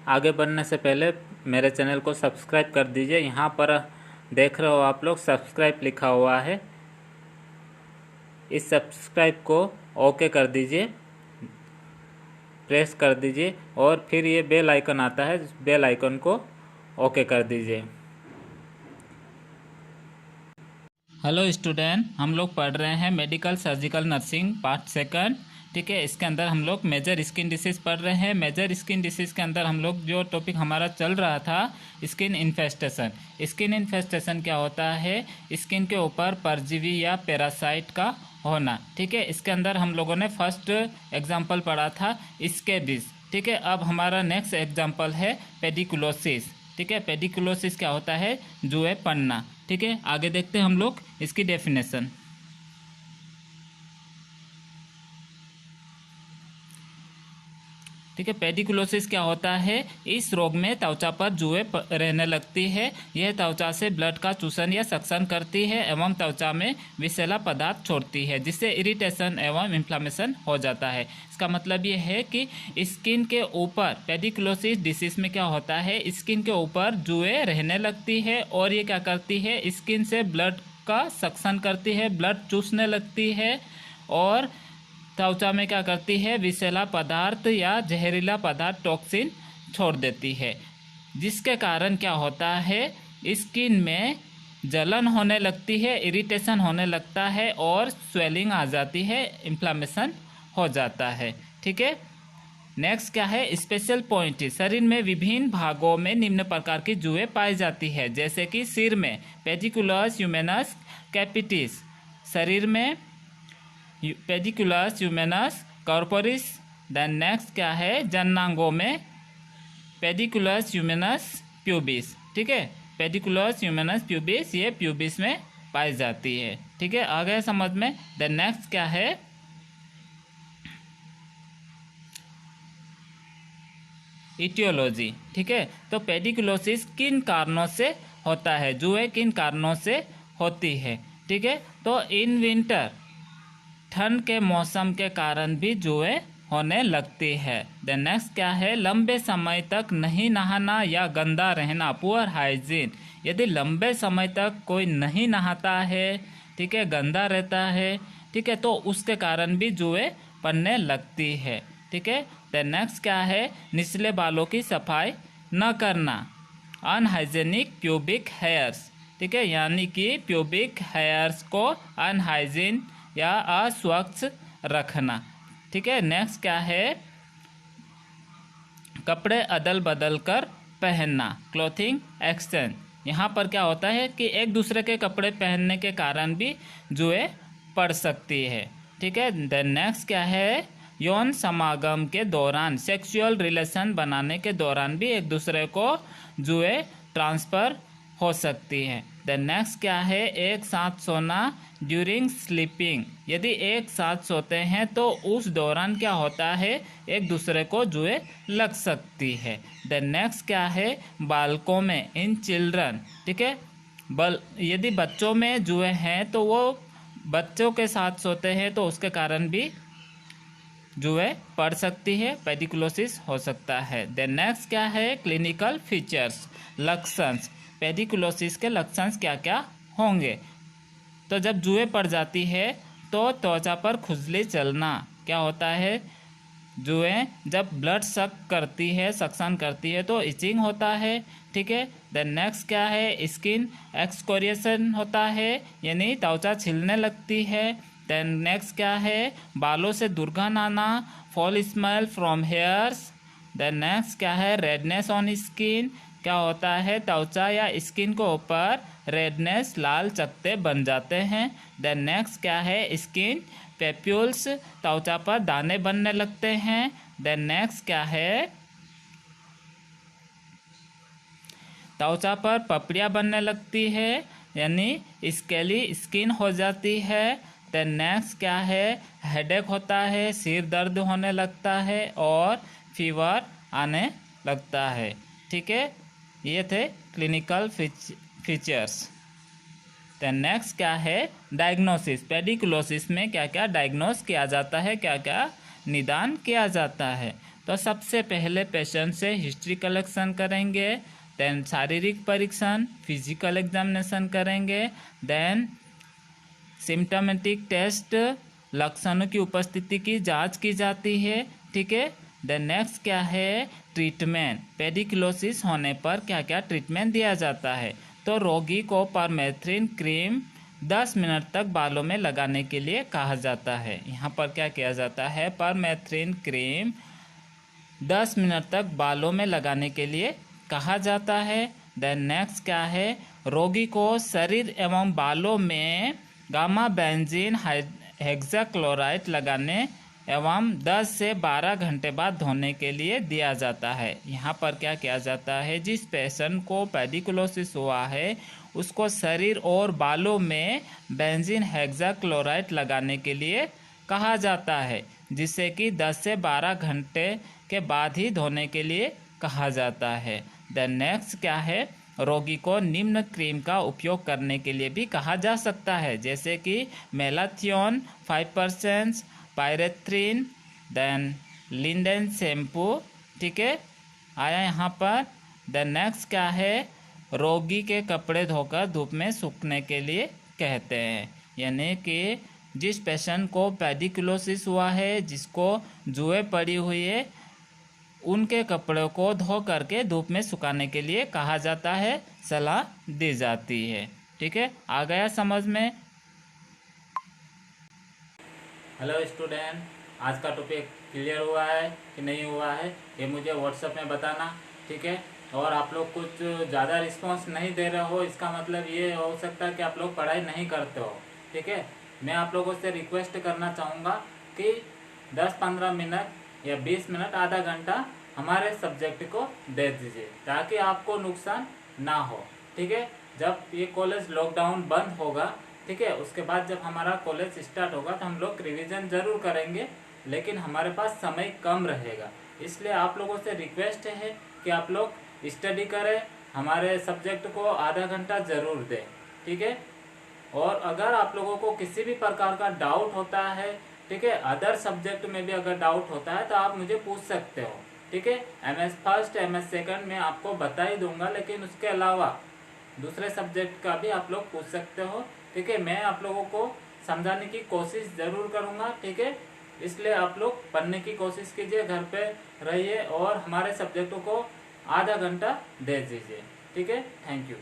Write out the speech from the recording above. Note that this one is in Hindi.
आगे बढ़ने से पहले मेरे चैनल को सब्सक्राइब कर दीजिए। यहाँ पर देख रहे हो आप लोग सब्सक्राइब लिखा हुआ है, इस सब्सक्राइब को ओके कर दीजिए, प्रेस कर दीजिए और फिर ये बेल आइकन आता है, बेल आइकन को ओके कर दीजिए। हेलो स्टूडेंट, हम लोग पढ़ रहे हैं medical surgical nursing part second. ठीक है, इसके अंदर हम लोग मेजर स्किन डिसीज़ पढ़ रहे हैं। मेजर स्किन डिसीज़ के अंदर हम लोग जो टॉपिक हमारा चल रहा था स्किन इन्फेस्टेशन। स्किन इन्फेस्टेशन क्या होता है? स्किन के ऊपर परजीवी या पैरासाइट का होना। ठीक है, इसके अंदर हम लोगों ने फर्स्ट एग्जाम्पल पढ़ा था स्कैबिस। ठीक है, अब हमारा नेक्स्ट एग्जाम्पल है पेडिकुलोसिस। ठीक है, पेडिकुलोसिस क्या होता है? जुए पड़ना। ठीक है, आगे देखते हैं हम लोग इसकी डेफिनेशन। ठीक है, पेडिकुलोसिस क्या होता है? इस रोग में त्वचा पर जुए रहने लगती है। यह त्वचा से ब्लड का चूसन या सक्शन करती है एवं त्वचा में विषैला पदार्थ छोड़ती है, जिससे इरिटेशन एवं इन्फ्लामेशन हो जाता है। इसका मतलब ये है कि स्किन के ऊपर पेडिकुलोसिस डिसीज में क्या होता है, स्किन के ऊपर जुए रहने लगती है और ये क्या करती है, स्किन से ब्लड का सक्शन करती है, ब्लड चूसने लगती है और त्वचा में क्या करती है, विषैला पदार्थ या जहरीला पदार्थ टॉक्सिन छोड़ देती है, जिसके कारण क्या होता है, स्किन में जलन होने लगती है, इरिटेशन होने लगता है और स्वेलिंग आ जाती है, इन्फ्लामेशन हो जाता है। ठीक है, नेक्स्ट क्या है? Special point. शरीर में विभिन्न भागों में निम्न प्रकार की जुएं पाई जाती है, जैसे कि सिर में पेडिकुलस ह्यूमेनस कैपिटिस, शरीर में पेडिकुलस ह्यूमेनस कॉर्पोरिस। देन नेक्स्ट क्या है? जननांगों में पेडिकुलस ह्यूमेनस प्यूबिस। ठीक है, पेडिकुलस ह्यूमेनस प्यूबिस ये प्यूबिस में पाई जाती है। ठीक है, आ गया समझ में। देन नेक्स्ट क्या है? इटियोलॉजी। ठीक है, तो पेडिकुलोसिस किन कारणों से होता है, जुए किन कारणों से होती है? ठीक है, तो इन विंटर ठंड के मौसम के कारण भी जुए होने लगती है। देन नेक्स्ट क्या है? लंबे समय तक नहीं नहाना या गंदा रहना, पुअर हाइजीन। यदि लंबे समय तक कोई नहीं नहाता है, ठीक है, गंदा रहता है, ठीक है, तो उसके कारण भी जुए पड़ने लगती है। ठीक है, देन नेक्स्ट क्या है? निचले बालों की सफाई न करना, अनहाइजेनिक प्यूबिक हेयर्स। ठीक है, यानी कि प्यूबिक हेयर्स को अनहाइजीन या अस्वच्छ रखना। ठीक है, नेक्स्ट क्या है? कपड़े अदल बदल कर पहनना, क्लॉथिंग एक्सचेंज। यहाँ पर क्या होता है कि एक दूसरे के कपड़े पहनने के कारण भी जुए पड़ सकती है। ठीक है, देन नेक्स्ट क्या है? यौन समागम के दौरान, सेक्सुअल रिलेशन बनाने के दौरान भी एक दूसरे को जुए ट्रांसफ़र हो सकती है। देन नेक्स्ट क्या है? एक साथ सोना ड्यूरिंग स्लीपिंग। यदि एक साथ सोते हैं तो उस दौरान क्या होता है, एक दूसरे को जुए लग सकती है। देन नेक्स्ट क्या है? बालकों में, इन चिल्ड्रन। ठीक है, यदि बच्चों में जुए हैं तो वो बच्चों के साथ सोते हैं तो उसके कारण भी जुए पड़ सकती है, पेडिकुलोसिस हो सकता है। देन नेक्स्ट क्या है? क्लिनिकल फीचर्स, लक्षण। पेडिकुलोसिस के लक्षण क्या क्या होंगे? तो जब जुए पड़ जाती है तो त्वचा पर खुजली चलना। क्या होता है? जुए जब ब्लड सक करती है, सक्शन करती है तो इचिंग होता है। ठीक है, देन नेक्स्ट क्या है? स्किन एक्सकोरिएशन होता है, यानी त्वचा छिलने लगती है। देन नेक्स्ट क्या है? बालों से दुर्गंध आना, foul smell from hairs. Then next क्या है? Redness on skin. क्या होता है? त्वचा या स्किन के ऊपर रेडनेस, लाल चकत्ते बन जाते हैं। देन नेक्स्ट क्या है? स्किन पेप्यूल्स, त्वचा पर दाने बनने लगते हैं। देन नेक्स्ट क्या है? त्वचा पर पपड़ियाँ बनने लगती है, यानी स्केली स्किन हो जाती है। देन नेक्स्ट क्या है? हेडेक होता है, सिर दर्द होने लगता है और फीवर आने लगता है। ठीक है, ये थे क्लिनिकल फीचर्स। देन नेक्स्ट क्या है? डायग्नोसिस। पेडिकुलोसिस में क्या क्या डायग्नोस किया जाता है, क्या क्या निदान किया जाता है? तो सबसे पहले पेशेंट से हिस्ट्री कलेक्शन करेंगे, देन शारीरिक परीक्षण फिजिकल एग्जामिनेशन करेंगे, देन सिम्टोमेटिक टेस्ट लक्षणों की उपस्थिति की जांच की जाती है। ठीक है, देन नेक्स्ट क्या है, ट्रीटमेंट। पेडिकुलोसिस होने पर क्या क्या ट्रीटमेंट दिया जाता है। तो रोगी को परमेथ्रिन क्रीम 10 मिनट तक बालों में लगाने के लिए कहा जाता है। यहाँ पर क्या किया जाता है, परमेथ्रिन क्रीम 10 मिनट तक बालों में लगाने के लिए कहा जाता है। देन नेक्स्ट क्या है, रोगी को शरीर एवं बालों में गामा बेंजीन हेक्साक्लोराइड लगाने एवं 10 से 12 घंटे बाद धोने के लिए दिया जाता है। यहाँ पर क्या किया जाता है, जिस पेशेंट को पेडिकुलोसिस हुआ है उसको शरीर और बालों में बेंजीन हेक्साक्लोराइड लगाने के लिए कहा जाता है, जिससे कि 10 से 12 घंटे के बाद ही धोने के लिए कहा जाता है। देन नेक्स्ट क्या है, रोगी को निम्न क्रीम का उपयोग करने के लिए भी कहा जा सकता है, जैसे कि मेलाथियोन 5%, पायरेथ्रिन, देन लिंडेन शैम्पू। ठीक है, आया यहाँ पर। देन नेक्स्ट क्या है, रोगी के कपड़े धोकर धूप में सूखने के लिए कहते हैं, यानी कि जिस पेशेंट को पेडिकुलोसिस हुआ है, जिसको जुए पड़ी हुई है, उनके कपड़ों को धो करके धूप में सुखाने के लिए कहा जाता है, सलाह दी जाती है। ठीक है, आ गया समझ में। हेलो स्टूडेंट, आज का टॉपिक क्लियर हुआ है कि नहीं हुआ है, ये मुझे व्हाट्सएप में बताना। ठीक है, और आप लोग कुछ ज़्यादा रिस्पांस नहीं दे रहे हो, इसका मतलब ये हो सकता है कि आप लोग पढ़ाई नहीं करते हो। ठीक है, मैं आप लोगों से रिक्वेस्ट करना चाहूँगा कि 10-15 मिनट या 20 मिनट आधा घंटा हमारे सब्जेक्ट को दे दीजिए, ताकि आपको नुकसान ना हो। ठीक है, जब ये कॉलेज लॉकडाउन बंद होगा, ठीक है, उसके बाद जब हमारा कॉलेज स्टार्ट होगा तो हम लोग रिवीजन जरूर करेंगे, लेकिन हमारे पास समय कम रहेगा। इसलिए आप लोगों से रिक्वेस्ट है कि आप लोग स्टडी करें, हमारे सब्जेक्ट को आधा घंटा जरूर दें। ठीक है, और अगर आप लोगों को किसी भी प्रकार का डाउट होता है, ठीक है, अदर सब्जेक्ट में भी अगर डाउट होता है तो आप मुझे पूछ सकते हो। ठीक है, MS फर्स्ट MS सेकंड में आपको बता ही दूंगा, लेकिन उसके अलावा दूसरे सब्जेक्ट का भी आप लोग पूछ सकते हो। ठीक है, मैं आप लोगों को समझाने की कोशिश जरूर करूंगा। ठीक है, इसलिए आप लोग पढ़ने की कोशिश कीजिए, घर पे रहिए और हमारे सब्जेक्टों को आधा घंटा दे दीजिए। ठीक है, थैंक यू।